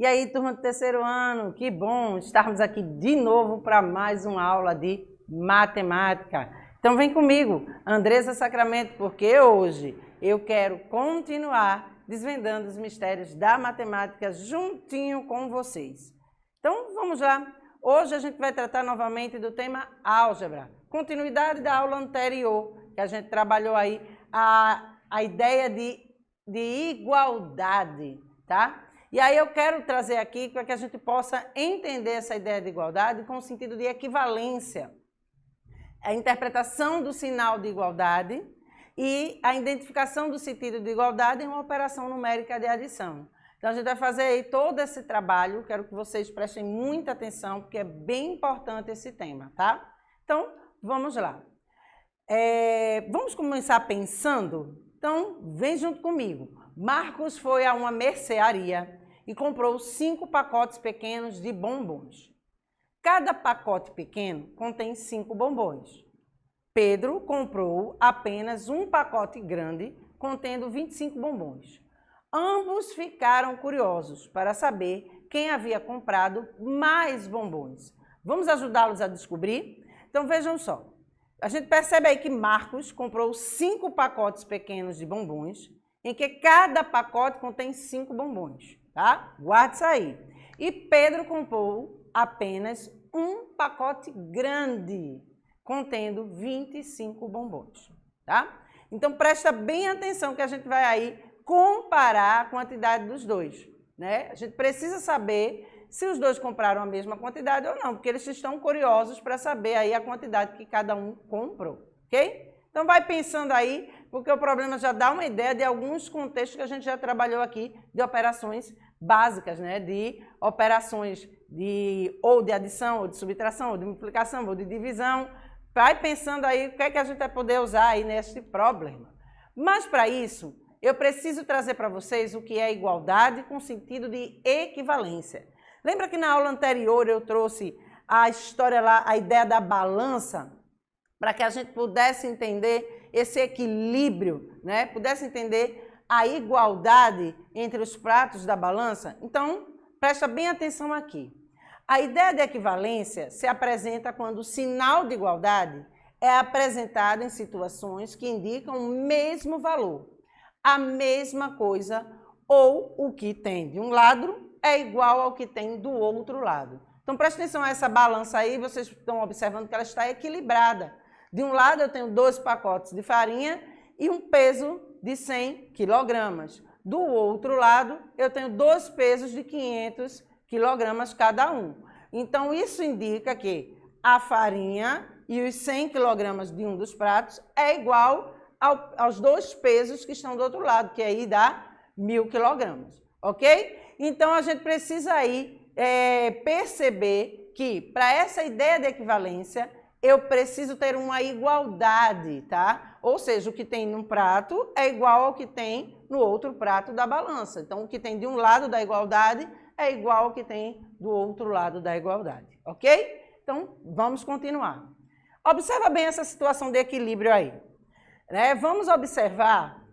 E aí, turma do terceiro ano, que bom estarmos aqui de novo para mais uma aula de matemática. Então vem comigo, Andressa Sacramento, porque hoje eu quero continuar desvendando os mistérios da matemática juntinho com vocês. Então vamos lá. Hoje a gente vai tratar novamente do tema álgebra, continuidade da aula anterior, que a gente trabalhou aí a ideia de igualdade, tá? E aí eu quero trazer aqui para que a gente possa entender essa ideia de igualdade com o sentido de equivalência. A interpretação do sinal de igualdade e a identificação do sentido de igualdade em uma operação numérica de adição. Então a gente vai fazer aí todo esse trabalho, quero que vocês prestem muita atenção, porque é bem importante esse tema, tá? Então, vamos lá. Vamos começar pensando? Então, vem junto comigo. Marcos foi a uma mercearia e comprou 5 pacotes pequenos de bombons. Cada pacote pequeno contém 5 bombons. Pedro comprou apenas um pacote grande, contendo 25 bombons. Ambos ficaram curiosos para saber quem havia comprado mais bombons. Vamos ajudá-los a descobrir? Então vejam só. A gente percebe aí que Marcos comprou 5 pacotes pequenos de bombons, em que cada pacote contém 5 bombons, tá? Guarde isso aí. E Pedro comprou apenas um pacote grande, contendo 25 bombons, tá? Então presta bem atenção que a gente vai aí comparar a quantidade dos dois, né? A gente precisa saber se os dois compraram a mesma quantidade ou não, porque eles estão curiosos para saber aí a quantidade que cada um comprou, ok? Então vai pensando aí, porque o problema já dá uma ideia de alguns contextos que a gente já trabalhou aqui de operações básicas, né? De operações ou de adição, ou de subtração, ou de multiplicação, ou de divisão. Vai pensando aí o que é que a gente vai poder usar aí neste problema. Mas para isso, eu preciso trazer para vocês o que é igualdade com sentido de equivalência. Lembra que na aula anterior eu trouxe a história lá, a ideia da balança, para que a gente pudesse entender esse equilíbrio, né? Pudesse entender a igualdade entre os pratos da balança? Então, presta bem atenção aqui. A ideia de equivalência se apresenta quando o sinal de igualdade é apresentado em situações que indicam o mesmo valor, a mesma coisa, ou o que tem de um lado é igual ao que tem do outro lado. Então, presta atenção a essa balança aí, vocês estão observando que ela está equilibrada. De um lado eu tenho 2 pacotes de farinha e um peso de 100 quilogramas. Do outro lado eu tenho 2 pesos de 500 quilogramas cada um. Então isso indica que a farinha e os 100 quilogramas de um dos pratos é igual aos 2 pesos que estão do outro lado, que aí dá 1000 quilogramas, ok? Então a gente precisa aí perceber que para essa ideia de equivalência eu preciso ter uma igualdade, tá? Ou seja, o que tem num prato é igual ao que tem no outro prato da balança. Então, o que tem de um lado da igualdade é igual ao que tem do outro lado da igualdade, ok? Então, vamos continuar. Observa bem essa situação de equilíbrio aí, né? Vamos observar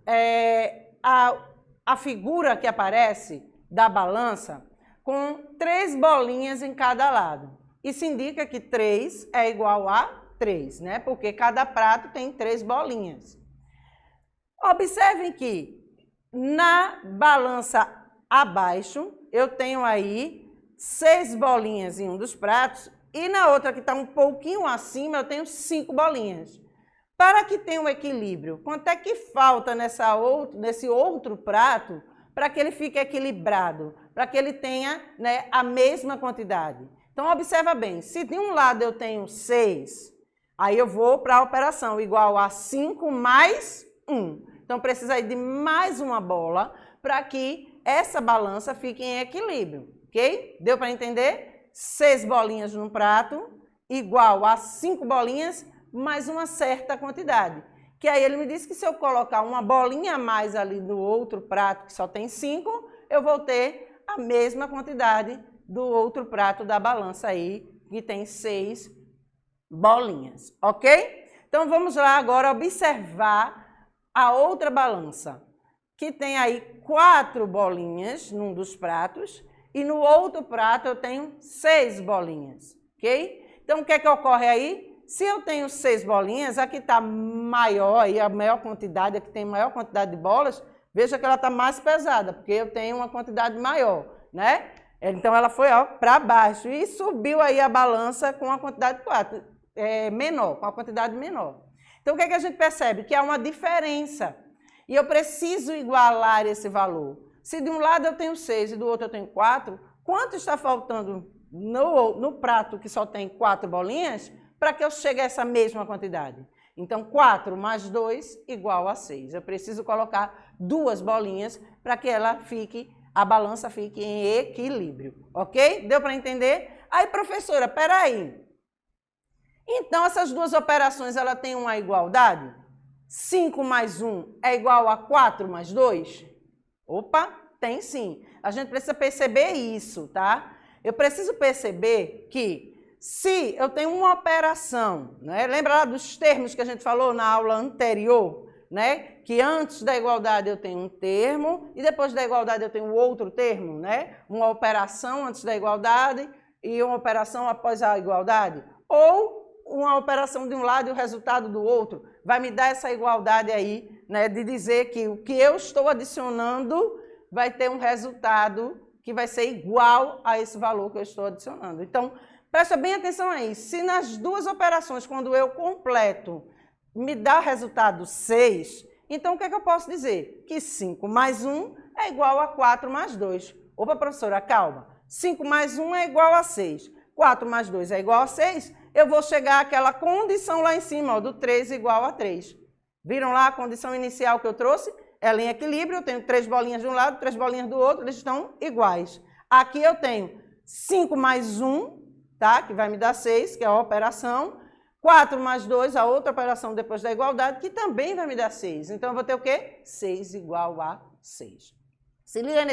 a figura que aparece da balança com 3 bolinhas em cada lado. Isso indica que 3 é igual a 3, né? Porque cada prato tem 3 bolinhas. Observem que na balança abaixo eu tenho aí 6 bolinhas em um dos pratos e na outra que está um pouquinho acima eu tenho 5 bolinhas. Para que tenha um equilíbrio, quanto é que falta nesse outro prato para que ele fique equilibrado, para que ele tenha, né, a mesma quantidade? Então, observa bem, se de um lado eu tenho 6, aí eu vou para a operação igual a 5 mais 1. Então, precisa de mais uma bola para que essa balança fique em equilíbrio, ok? Deu para entender? 6 bolinhas no prato igual a 5 bolinhas mais uma certa quantidade. Que aí ele me disse que se eu colocar uma bolinha a mais ali no outro prato, que só tem 5, eu vou ter a mesma quantidade do outro prato da balança aí, que tem 6 bolinhas, ok? Então, vamos lá agora observar a outra balança, que tem aí 4 bolinhas num dos pratos e no outro prato eu tenho 6 bolinhas, ok? Então, o que é que ocorre aí? Se eu tenho 6 bolinhas, aqui está maior, aí a maior quantidade, aqui tem maior quantidade de bolas, veja que ela está mais pesada, porque eu tenho uma quantidade maior, né? Então, ela foi para baixo e subiu aí a balança com a quantidade menor, com a quantidade menor. Então, o que é que a gente percebe? Que há uma diferença e eu preciso igualar esse valor. Se de um lado eu tenho 6 e do outro eu tenho 4, quanto está faltando no prato que só tem 4 bolinhas para que eu chegue a essa mesma quantidade? Então, 4 mais 2 igual a 6. Eu preciso colocar 2 bolinhas para que a balança fique em equilíbrio, ok? Deu para entender? Aí, professora, peraí. Então, essas duas operações, ela tem uma igualdade? 5 mais 1 é igual a 4 mais 2? Opa, tem sim. A gente precisa perceber isso, tá? Eu preciso perceber que se eu tenho uma operação, né? Lembra lá dos termos que a gente falou na aula anterior, né? Que antes da igualdade eu tenho um termo e depois da igualdade eu tenho outro termo, né? Uma operação antes da igualdade e uma operação após a igualdade. Ou uma operação de um lado e o resultado do outro. Vai me dar essa igualdade aí, né? De dizer que o que eu estou adicionando vai ter um resultado que vai ser igual a esse valor que eu estou adicionando. Então, presta bem atenção aí. Se nas duas operações, quando eu completo, me dá resultado 6, então o que é que eu posso dizer? Que 5 mais 1 é igual a 4 mais 2. Opa, professora, calma. 5 mais 1 é igual a 6. 4 mais 2 é igual a 6. Eu vou chegar àquela condição lá em cima, ó, do 3 igual a 3. Viram lá a condição inicial que eu trouxe? Ela em equilíbrio, eu tenho 3 bolinhas de um lado, 3 bolinhas do outro, eles estão iguais. Aqui eu tenho 5 mais 1, tá? Que vai me dar 6, que é a operação. 4 mais 2, a outra operação depois da igualdade, que também vai me dar 6. Então, eu vou ter o quê? 6 igual a 6. Se liga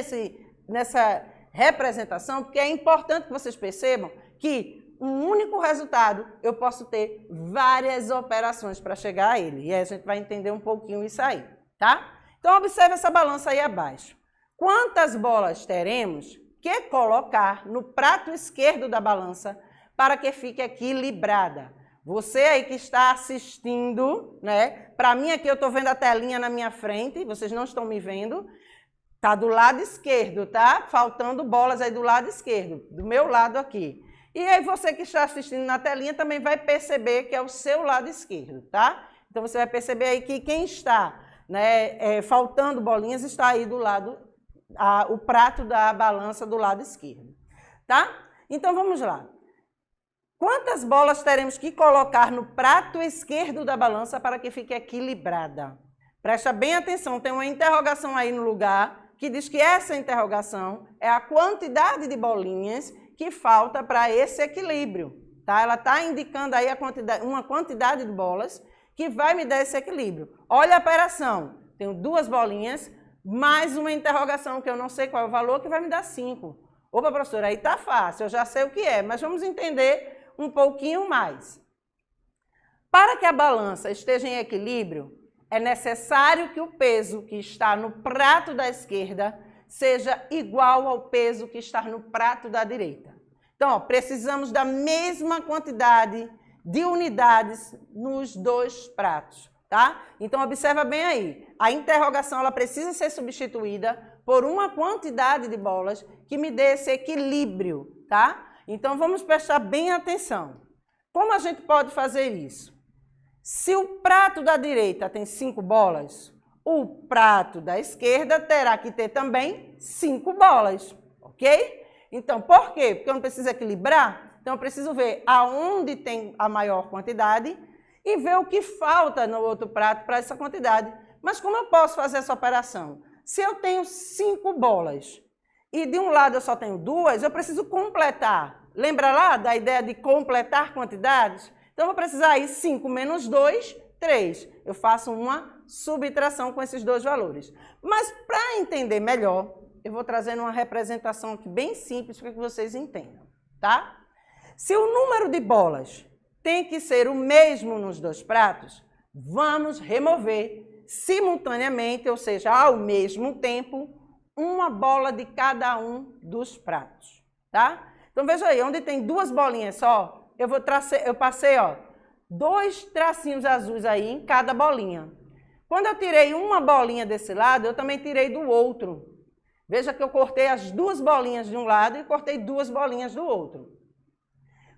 nessa representação, porque é importante que vocês percebam que um único resultado, eu posso ter várias operações para chegar a ele. E aí a gente vai entender um pouquinho isso aí, tá? Então, observe essa balança aí abaixo. Quantas bolas teremos que colocar no prato esquerdo da balança para que fique equilibrada? Você aí que está assistindo, né? Para mim aqui eu estou vendo a telinha na minha frente, vocês não estão me vendo. Tá do lado esquerdo, tá? Faltando bolas aí do lado esquerdo, do meu lado aqui. E aí você que está assistindo na telinha também vai perceber que é o seu lado esquerdo, tá? Então você vai perceber aí que quem está, né, faltando bolinhas está aí do lado, o prato da balança do lado esquerdo, tá? Então vamos lá. Quantas bolas teremos que colocar no prato esquerdo da balança para que fique equilibrada? Presta bem atenção, tem uma interrogação aí no lugar que diz que essa interrogação é a quantidade de bolinhas que falta para esse equilíbrio, tá? Ela está indicando aí uma quantidade de bolas que vai me dar esse equilíbrio. Olha a operação, tenho 2 bolinhas, mais uma interrogação que eu não sei qual é o valor, que vai me dar 5. Opa, professora, aí tá fácil, eu já sei o que é, mas vamos entender um pouquinho mais. Para que a balança esteja em equilíbrio, é necessário que o peso que está no prato da esquerda seja igual ao peso que está no prato da direita. Então, ó, precisamos da mesma quantidade de unidades nos 2 pratos, tá? Então, observa bem aí. A interrogação ela precisa ser substituída por uma quantidade de bolas que me dê esse equilíbrio, tá? Então, vamos prestar bem atenção. Como a gente pode fazer isso? Se o prato da direita tem 5 bolas, o prato da esquerda terá que ter também 5 bolas, ok? Então, por quê? Porque eu não preciso equilibrar? Então, eu preciso ver aonde tem a maior quantidade e ver o que falta no outro prato para essa quantidade. Mas como eu posso fazer essa operação? Se eu tenho 5 bolas e de um lado eu só tenho 2, eu preciso completar. Lembra lá da ideia de completar quantidades? Então, eu vou precisar aí 5 menos 2, 3. Eu faço uma subtração com esses 2 valores. Mas, para entender melhor, eu vou trazendo uma representação aqui bem simples para que vocês entendam, tá? Se o número de bolas tem que ser o mesmo nos 2 pratos, vamos remover simultaneamente, ou seja, ao mesmo tempo, uma bola de cada um dos pratos, tá? Então, veja aí, onde tem duas bolinhas só, eu passei, ó, 2 tracinhos azuis aí em cada bolinha. Quando eu tirei uma bolinha desse lado, eu também tirei do outro. Veja que eu cortei as 2 bolinhas de um lado e cortei 2 bolinhas do outro.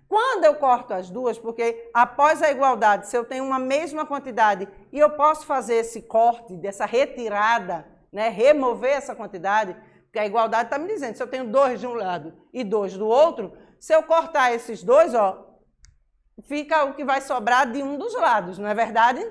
Quando eu corto as duas, porque após a igualdade, se eu tenho uma mesma quantidade e eu posso fazer esse corte, dessa retirada, né, remover essa quantidade, porque a igualdade está me dizendo, se eu tenho 2 de um lado e 2 do outro, se eu cortar esses 2, ó, fica o que vai sobrar de um dos lados, não é verdade?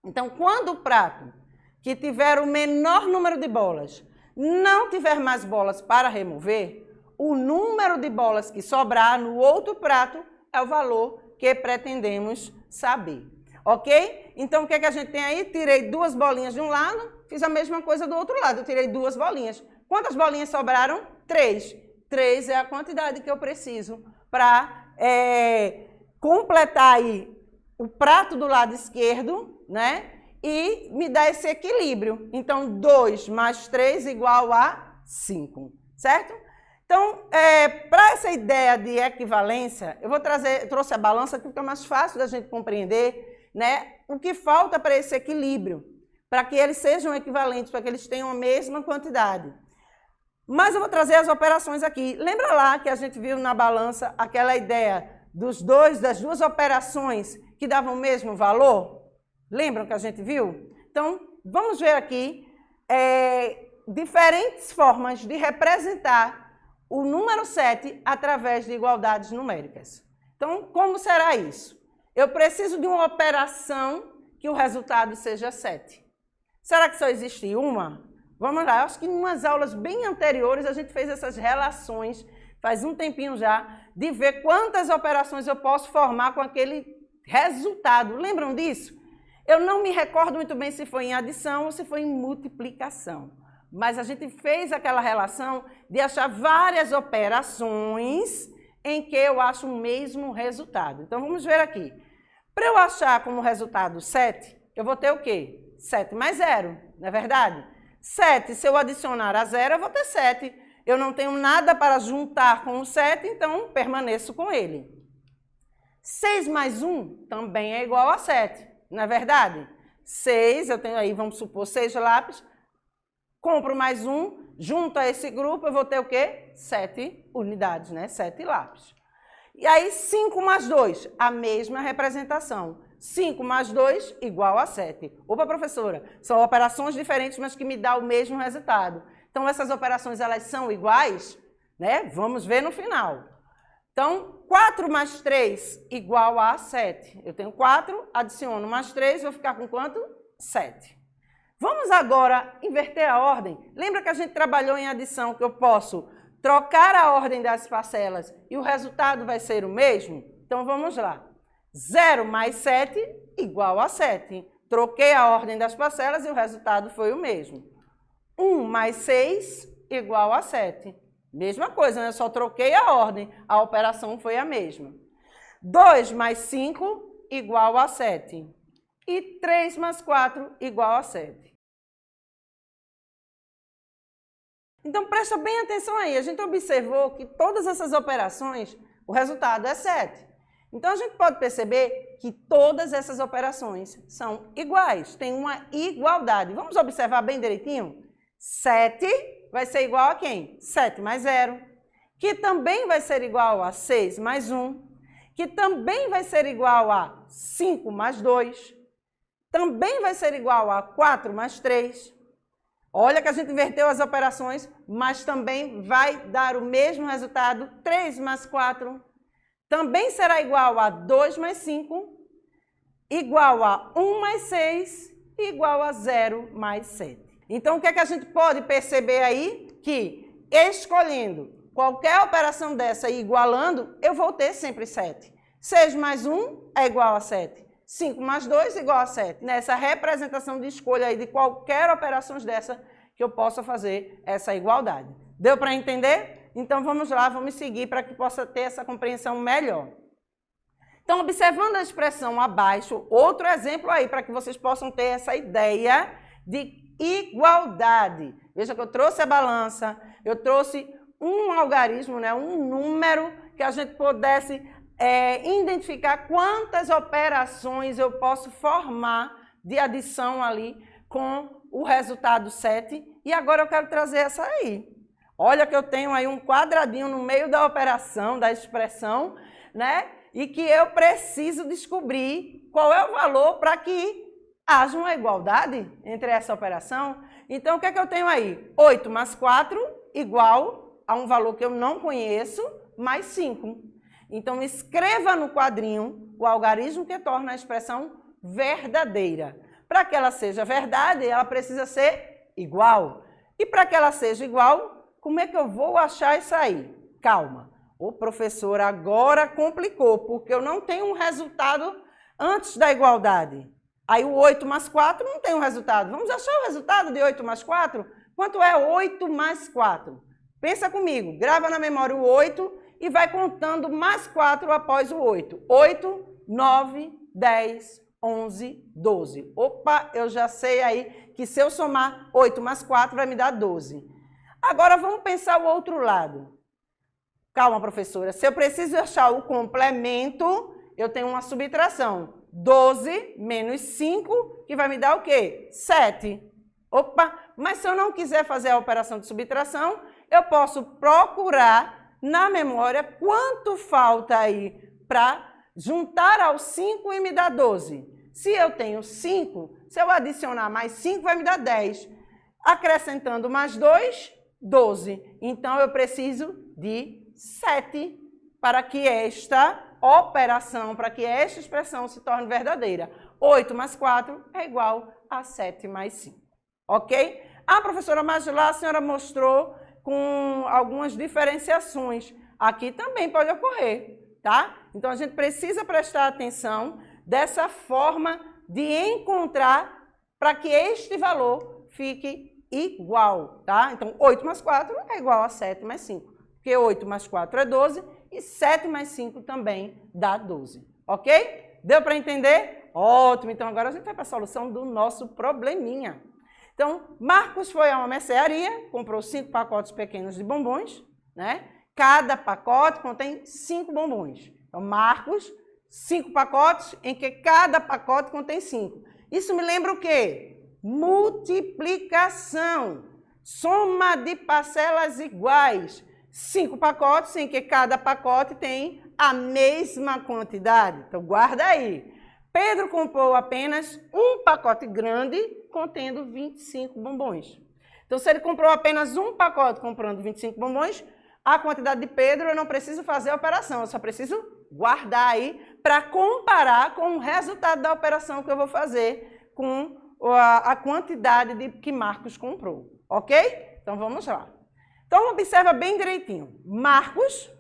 Então, quando o prato que tiver o menor número de bolas não tiver mais bolas para remover, o número de bolas que sobrar no outro prato é o valor que pretendemos saber, ok? Então, o que é que a gente tem aí? Tirei 2 bolinhas de um lado, fiz a mesma coisa do outro lado, eu tirei 2 bolinhas. Quantas bolinhas sobraram? 3. 3 é a quantidade que eu preciso para completar aí o prato do lado esquerdo, né? E me dar esse equilíbrio. Então, 2 mais 3 igual a 5, certo? Então, para essa ideia de equivalência, eu trouxe a balança que fica mais fácil da gente compreender, né, o que falta para esse equilíbrio, para que eles sejam equivalentes, para que eles tenham a mesma quantidade. Mas eu vou trazer as operações aqui. Lembra lá que a gente viu na balança aquela ideia das 2 operações que davam o mesmo valor? Lembram que a gente viu? Então, vamos ver aqui diferentes formas de representar o número 7 através de igualdades numéricas. Então, como será isso? Eu preciso de uma operação que o resultado seja 7. Será que só existe uma? Vamos lá, acho que em umas aulas bem anteriores a gente fez essas relações, faz um tempinho já, de ver quantas operações eu posso formar com aquele resultado. Lembram disso? Eu não me recordo muito bem se foi em adição ou se foi em multiplicação. Mas a gente fez aquela relação de achar várias operações em que eu acho o mesmo resultado. Então, vamos ver aqui. Para eu achar como resultado 7, eu vou ter o quê? 7 mais 0, não é verdade? 7, se eu adicionar a 0, eu vou ter 7. Eu não tenho nada para juntar com o 7, então permaneço com ele. 6 mais 1 também é igual a 7, não é verdade? 6, eu tenho aí, vamos supor, 6 lápis. Compro mais um, junto a esse grupo, eu vou ter o quê? 7 unidades, né? 7 lápis. E aí, 5 mais 2, a mesma representação. 5 mais 2 igual a 7. Opa, professora, são operações diferentes, mas que me dão o mesmo resultado. Então, essas operações, elas são iguais? Né? Vamos ver no final. Então, 4 mais 3 igual a 7. Eu tenho 4, adiciono mais 3, vou ficar com quanto? 7. Vamos agora inverter a ordem. Lembra que a gente trabalhou em adição que eu posso trocar a ordem das parcelas e o resultado vai ser o mesmo? Então, vamos lá. 0 mais 7 igual a 7. Troquei a ordem das parcelas e o resultado foi o mesmo. 1 mais 6 igual a 7. Mesma coisa, né? Eu só troquei a ordem, a operação foi a mesma. 2 mais 5 igual a 7. E 3 mais 4 igual a 7. Então, presta bem atenção aí. A gente observou que todas essas operações, o resultado é 7. Então, a gente pode perceber que todas essas operações são iguais, tem uma igualdade. Vamos observar bem direitinho? 7 vai ser igual a quem? 7 mais 0, que também vai ser igual a 6 mais 1, que também vai ser igual a 5 mais 2, também vai ser igual a 4 mais 3. Olha que a gente inverteu as operações, mas também vai dar o mesmo resultado, 3 mais 4. Também será igual a 2 mais 5, igual a 1 mais 6, igual a 0 mais 7. Então, o que é que a gente pode perceber aí? Que escolhendo qualquer operação dessa e igualando, eu vou ter sempre 7. 6 mais 1 é igual a 7. 5 mais 2 igual a 7. Nessa representação de escolha aí de qualquer operação dessa que eu possa fazer essa igualdade. Deu para entender? Então, vamos lá, vamos seguir para que possa ter essa compreensão melhor. Então, observando a expressão abaixo, outro exemplo aí para que vocês possam ter essa ideia de igualdade. Veja que eu trouxe a balança, eu trouxe um algarismo, né, um número que a gente pudesse identificar quantas operações eu posso formar de adição ali com o resultado 7. E agora eu quero trazer essa aí. Olha que eu tenho aí um quadradinho no meio da operação, da expressão, né? E que eu preciso descobrir qual é o valor para que haja uma igualdade entre essa operação. Então, o que é que eu tenho aí? 8 mais 4 igual a um valor que eu não conheço, mais 5. Então, escreva no quadrinho o algarismo que torna a expressão verdadeira. Para que ela seja verdade, ela precisa ser igual. E para que ela seja igual, como é que eu vou achar isso aí? Calma. Ô, professor, agora complicou, porque eu não tenho um resultado antes da igualdade. Aí o 8 mais 4 não tem um resultado. Vamos achar o resultado de 8 mais 4? Quanto é 8 mais 4? Pensa comigo, grava na memória o 8 e vai contando mais 4 após o 8. 8, 9, 10, 11, 12. Opa, eu já sei aí que se eu somar 8 mais 4 vai me dar 12. Agora vamos pensar o outro lado. Calma, professora. Se eu preciso achar o complemento, eu tenho uma subtração. 12 menos 5, que vai me dar o quê? 7. Opa, mas se eu não quiser fazer a operação de subtração, eu posso procurar na memória quanto falta aí para juntar aos 5 e me dar 12. Se eu tenho 5, se eu adicionar mais 5, vai me dar 10. Acrescentando mais 2, 12. Então, eu preciso de 7 para que esta operação, para que esta expressão se torne verdadeira. 8 mais 4 é igual a 7 mais 5. Ok? A professora, mas lá a senhora mostrou com algumas diferenciações. Aqui também pode ocorrer, tá? Então, a gente precisa prestar atenção dessa forma de encontrar para que este valor fique igual, tá? Então, 8 mais 4 é igual a 7 mais 5, porque 8 mais 4 é 12 e 7 mais 5 também dá 12, ok? Deu para entender? Ótimo, então agora a gente vai para a solução do nosso probleminha. Então, Marcos foi a uma mercearia, comprou 5 pacotes pequenos de bombons, né? Cada pacote contém 5 bombons. Então, Marcos, 5 pacotes em que cada pacote contém 5. Isso me lembra o quê? Multiplicação, soma de parcelas iguais. 5 pacotes em que cada pacote tem a mesma quantidade. Então, guarda aí. Pedro comprou apenas um pacote grande contendo 25 bombons. Então, se ele comprou apenas um pacote comprando 25 bombons, a quantidade de Pedro eu não preciso fazer a operação, eu só preciso guardar aí para comparar com o resultado da operação que eu vou fazer com a quantidade que Marcos comprou, ok? Então, vamos lá. Então, observa bem direitinho. Marcos,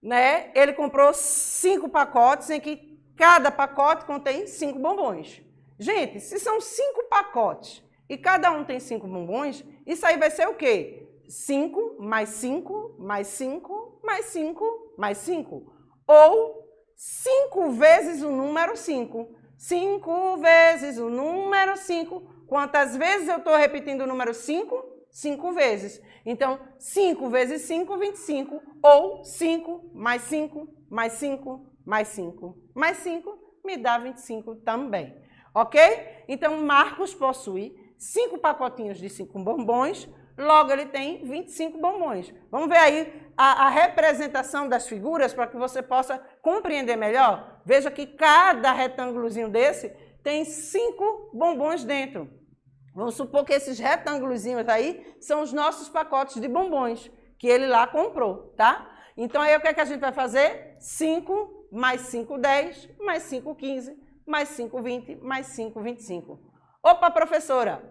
né, ele comprou 5 pacotes em que cada pacote contém 5 bombons. Gente, se são 5 pacotes e cada um tem 5 bombons, isso aí vai ser o quê? 5 mais 5 mais 5 mais 5 mais 5. Ou 5 vezes o número 5. 5 vezes o número 5. Quantas vezes eu estou repetindo o número 5? 5 vezes. Então, 5 vezes 5, 25. Ou 5 mais 5 mais 5 mais 5 mais 5 me dá 25 também. Ok? Então, Marcos possui 5 pacotinhos de 5 bombons, logo ele tem 25 bombons. Vamos ver aí a representação das figuras para que você possa compreender melhor. Veja que cada retângulozinho desse tem 5 bombons dentro. Vamos supor que esses retângulozinhos aí são os nossos pacotes de bombons que ele lá comprou, tá? Então, aí o que é que a gente vai fazer? 5 mais 5, 10, mais 5, 15, mais 5, 20, mais 5, 25. Opa, professora,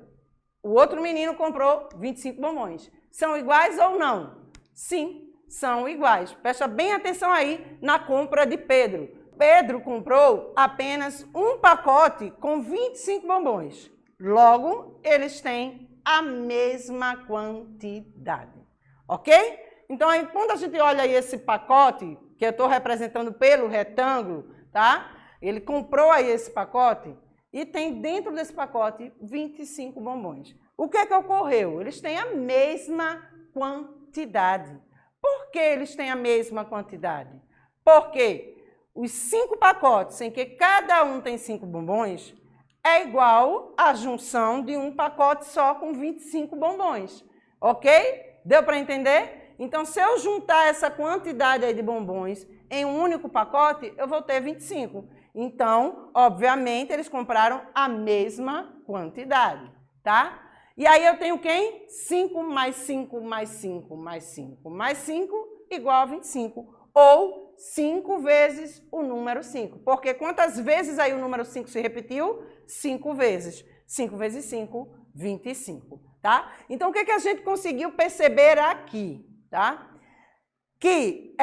o outro menino comprou 25 bombons. São iguais ou não? Sim, são iguais. Presta bem atenção aí na compra de Pedro. Pedro comprou apenas um pacote com 25 bombons. Logo, eles têm a mesma quantidade. Ok? Então, aí, quando a gente olha aí esse pacote, que eu estou representando pelo retângulo, tá? Ele comprou aí esse pacote, e tem dentro desse pacote 25 bombons. O que é que ocorreu? Eles têm a mesma quantidade. Por que eles têm a mesma quantidade? Porque os 5 pacotes, em que cada um tem 5 bombons, é igual à junção de um pacote só com 25 bombons. Ok? Deu para entender? Então, se eu juntar essa quantidade aí de bombons em um único pacote, eu vou ter 25. Então, obviamente, eles compraram a mesma quantidade, tá? E aí eu tenho quem? 5 mais 5 mais 5 mais 5 mais 5 igual a 25. Ou 5 vezes o número 5. Porque quantas vezes aí o número 5 se repetiu? 5 vezes. 5 vezes 5, 25. Tá? Então, o que a gente conseguiu perceber aqui? Tá? Que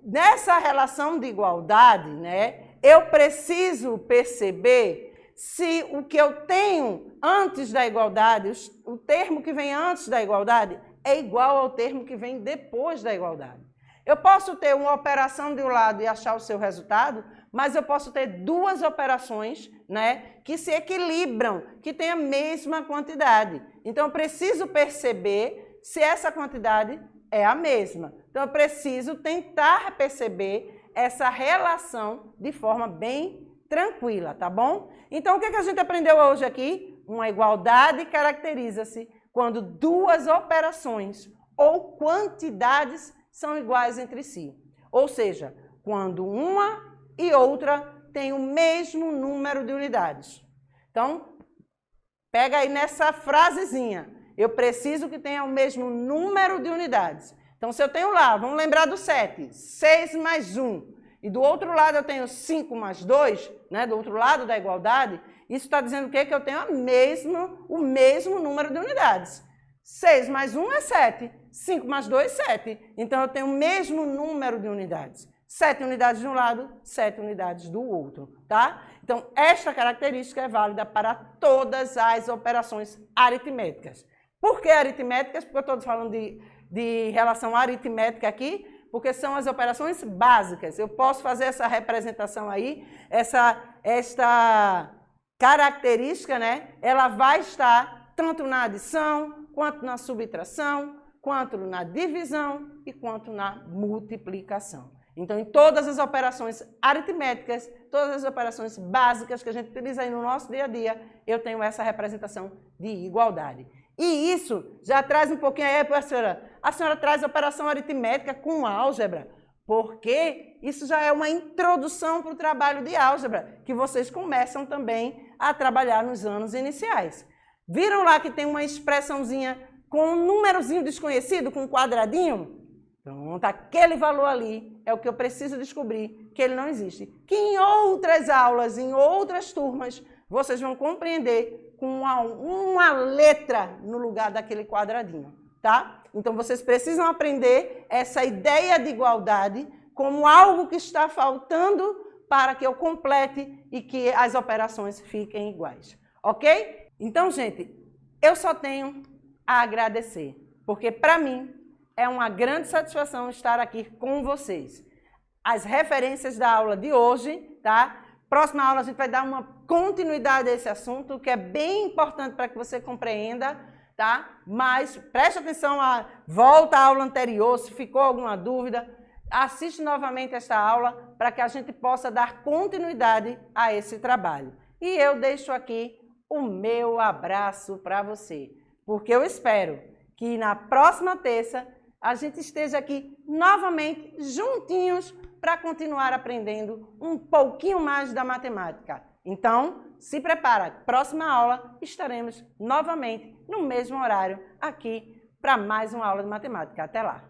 nessa relação de igualdade, né, eu preciso perceber se o que eu tenho antes da igualdade, o termo que vem antes da igualdade, é igual ao termo que vem depois da igualdade. Eu posso ter uma operação de um lado e achar o seu resultado, mas eu posso ter duas operações, né, que se equilibram, que têm a mesma quantidade. Então, eu preciso perceber se essa quantidade é a mesma. Então, eu preciso tentar perceber essa relação de forma bem tranquila, tá bom? Então, o que a gente aprendeu hoje aqui? Uma igualdade caracteriza-se quando duas operações ou quantidades são iguais entre si. Ou seja, quando uma e outra têm o mesmo número de unidades. Então, pega aí nessa frasezinha. Eu preciso que tenha o mesmo número de unidades. Então, se eu tenho lá, vamos lembrar do 7, 6 mais 1, e do outro lado eu tenho 5 mais 2, né, do outro lado da igualdade, isso está dizendo o quê? Que eu tenho o mesmo número de unidades. 6 mais 1 é 7, 5 mais 2 é 7. Então, eu tenho o mesmo número de unidades. 7 unidades de um lado, 7 unidades do outro, tá? Então, esta característica é válida para todas as operações aritméticas. Por que aritméticas? Porque eu estou falando de relação aritmética aqui, porque são as operações básicas. Eu posso fazer essa representação aí, esta característica, né? Ela vai estar tanto na adição, quanto na subtração, quanto na divisão e quanto na multiplicação. Então, em todas as operações aritméticas, todas as operações básicas que a gente utiliza aí no nosso dia a dia, eu tenho essa representação de igualdade. E isso já traz um pouquinho aí, professora. A senhora traz operação aritmética com álgebra, porque isso já é uma introdução para o trabalho de álgebra, que vocês começam também a trabalhar nos anos iniciais. Viram lá que tem uma expressãozinha com um númerozinho desconhecido, com um quadradinho? Pronto, aquele valor ali é o que eu preciso descobrir, que ele não existe. Que em outras aulas, em outras turmas, vocês vão compreender com uma letra no lugar daquele quadradinho, tá? Então, vocês precisam aprender essa ideia de igualdade como algo que está faltando para que eu complete e que as operações fiquem iguais, ok? Então, gente, eu só tenho a agradecer, porque para mim é uma grande satisfação estar aqui com vocês. As referências da aula de hoje, tá? Próxima aula a gente vai dar uma continuidade a esse assunto, que é bem importante para que você compreenda, tá? Mas preste atenção, volta à aula anterior, se ficou alguma dúvida, assiste novamente esta aula para que a gente possa dar continuidade a esse trabalho. E eu deixo aqui o meu abraço para você, porque eu espero que na próxima terça a gente esteja aqui novamente juntinhos para continuar aprendendo um pouquinho mais da matemática. Então, se prepara, próxima aula estaremos novamente no mesmo horário aqui para mais uma aula de matemática. Até lá!